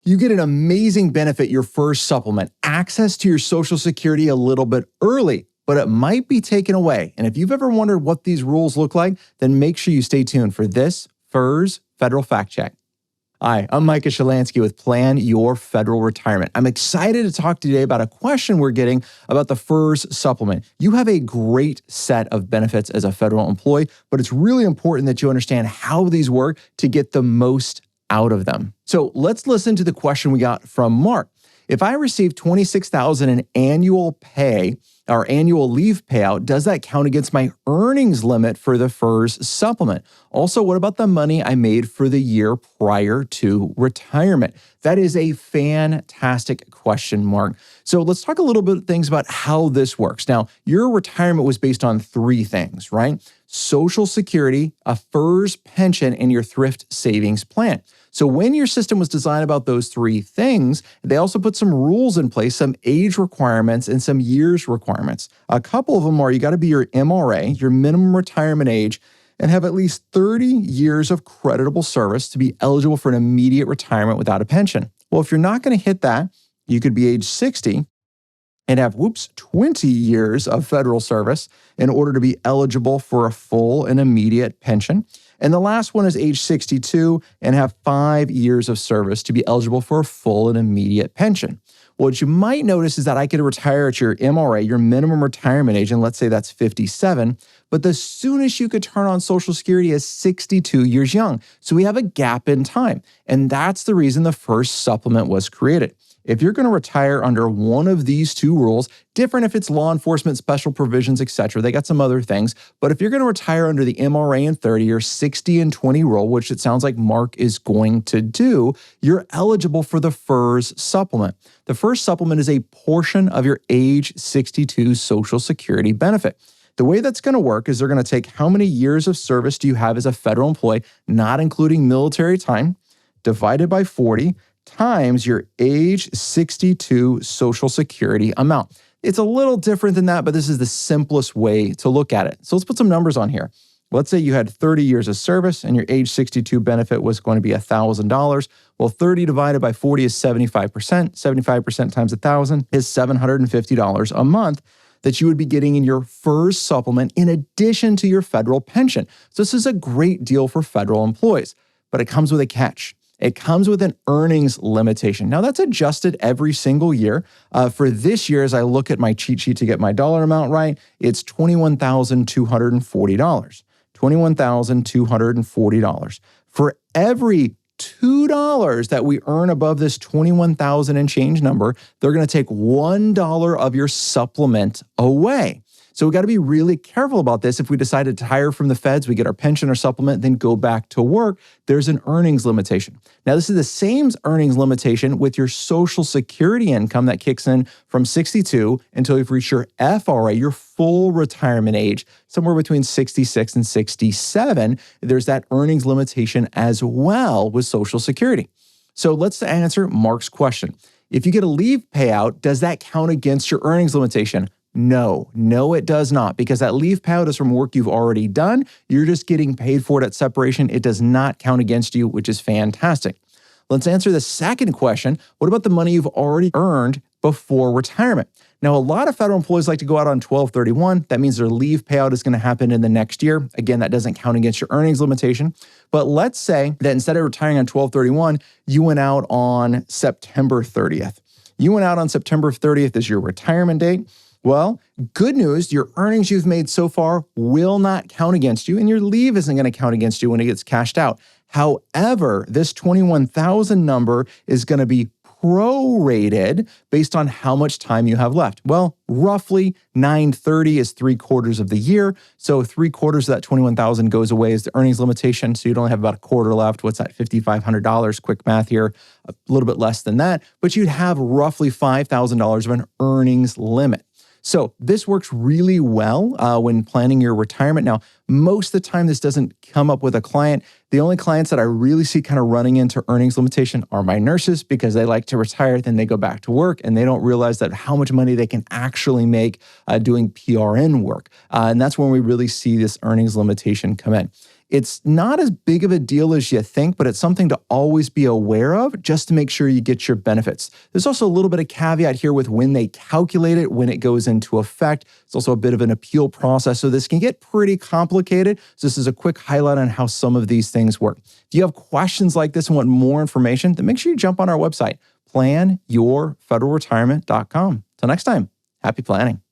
You get an amazing benefit, your FERS supplement, access to your Social Security a little bit early, but it might be taken away. And if you've ever wondered what these rules look like, then make sure you stay tuned for this FERS Federal Fact Check. Hi, I'm Micah Shilanski with Plan Your Federal Retirement. I'm excited to talk today about a question we're getting about the FERS supplement. You have a great set of benefits as a federal employee, but it's really important that you understand how these work to get the most out of them. So let's listen to the question we got from Mark. If I receive $26,000 in annual pay or annual leave payout, does that count against my earnings limit for the FERS supplement? Also, what about the money I made for the year prior to retirement? That is a fantastic question, Mark. So let's talk a little bit of things about how this works. Now, your retirement was based on three things, right? Social Security, a FERS pension, and your thrift savings plan. So when your system was designed about those three things, they also put some rules in place, some age requirements and some years requirements. A couple of them are you got to be your MRA, your minimum retirement age, and have at least 30 years of creditable service to be eligible for an immediate retirement without a pension. Well, if you're not going to hit that, you could be age 60 and have, 20 years of federal service in order to be eligible for a full and immediate pension. And the last one is age 62 and have 5 years of service to be eligible for a full and immediate pension. What you might notice is that I could retire at your MRA, your minimum retirement age, and let's say that's 57, but the soonest you could turn on Social Security is 62 years young. So we have a gap in time. And that's the reason the FERS supplement was created. If you're going to retire under one of these two rules, different if it's law enforcement, special provisions, etc., they got some other things, but if you're going to retire under the MRA and 30 or 60 and 20 rule, which it sounds like Mark is going to do, you're eligible for the FERS supplement. The FERS supplement is a portion of your age 62 Social Security benefit. The way that's going to work is they're going to take how many years of service do you have as a federal employee, not including military time, divided by 40, times your age 62 Social Security amount. It's a little different than that, but this is the simplest way to look at it. So let's put some numbers on here. Let's say you had 30 years of service and your age 62 benefit was going to be $1,000. Well, 30 divided by 40 is 75%. 75% times 1,000 is $750 a month that you would be getting in your FERS supplement in addition to your federal pension. So this is a great deal for federal employees, but it comes with a catch. It comes with an earnings limitation. Now, that's adjusted every single year. For this year, as I look at my cheat sheet to get my dollar amount right, it's $21,240. $21,240. For every $2 that we earn above this 21,000 and change number, they're going to take $1 of your supplement away. So we got to be really careful about this. If we decide to retire from the feds, we get our pension or supplement, then go back to work, there's an earnings limitation. Now, this is the same earnings limitation with your Social Security income that kicks in from 62 until you've reached your FRA, your full retirement age, somewhere between 66 and 67. There's that earnings limitation as well with Social Security. So let's answer Mark's question. If you get a leave payout, does that count against your earnings limitation? No, it does not, because that leave payout is from work you've already done. You're just getting paid for it at separation. It does not count against you, which is fantastic. Let's answer the second question. What about the money you've already earned before retirement? Now, a lot of federal employees like to go out on 12/31. That means their leave payout is going to happen in the next year. Again, that doesn't count against your earnings limitation. But let's say that instead of retiring on 12/31, you went out on September 30th. You went out on September 30th as your retirement date. Well, good news, your earnings you've made so far will not count against you, and your leave isn't going to count against you when it gets cashed out. However, this 21,000 number is going to be prorated based on how much time you have left. Well, roughly 930 is 3/4 of the year. So 3/4 of that 21,000 goes away as the earnings limitation. So you'd only have about a quarter left. What's that? $5,500. Quick math here. A little bit less than that, but you'd have roughly $5,000 of an earnings limit. So this works really well when planning your retirement. Now, most of the time, this doesn't come up with a client. The only clients that I really see kind of running into earnings limitation are my nurses, because they like to retire, then they go back to work, and they don't realize that how much money they can actually make doing PRN work. And that's when we really see this earnings limitation come in. It's not as big of a deal as you think, but it's something to always be aware of just to make sure you get your benefits. There's also a little bit of caveat here with when they calculate it, when it goes into effect. It's also a bit of an appeal process, so this can get pretty complicated. So this is a quick highlight on how some of these things work. If you have questions like this and want more information, then make sure you jump on our website, planyourfederalretirement.com. Till next time, happy planning.